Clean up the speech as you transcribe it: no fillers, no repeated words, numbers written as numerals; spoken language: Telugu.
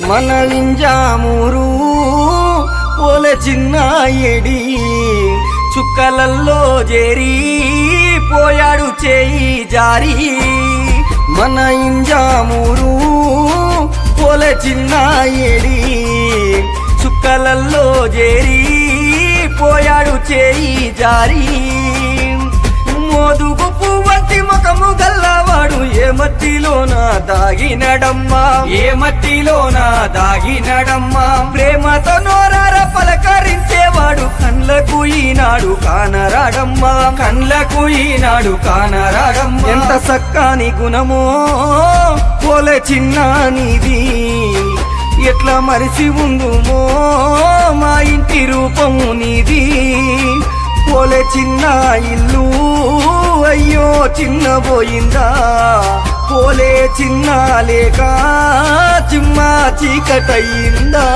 మన వింజామూరు పోలే చిన్న ఎడి చుక్కలల్లో చేరి పోయాడు చేయి జారి మన ఇంజామూరు పోలే చిన్న ఎడి చుక్కలల్లో చేరి పోయాడు చేయి జారి మోదుగు పువ్వంటి ముఖము గల్లవాడు ఏ మట్టిలోన దాగినడమ్మా ఏ మట్టిలోన దాగినడమ్మా ప్రేమతో నోరార పలకరించేవాడు కండ్లకు ఈనాడు కానరాడమ్మా కండ్లకు ఈనాడు కానరాడమ్మా ఎంత సక్కాని గుణమో పోలే చిన్న నీది ఎట్లా మరిసి ఉందుమో మా ఇంటి రూపము నీది పోలే చిన్న ఇల్లు అయ్యో చిన్న పోయిందా పోలే చిన్న లేక చిమ్మ చీకటయిందా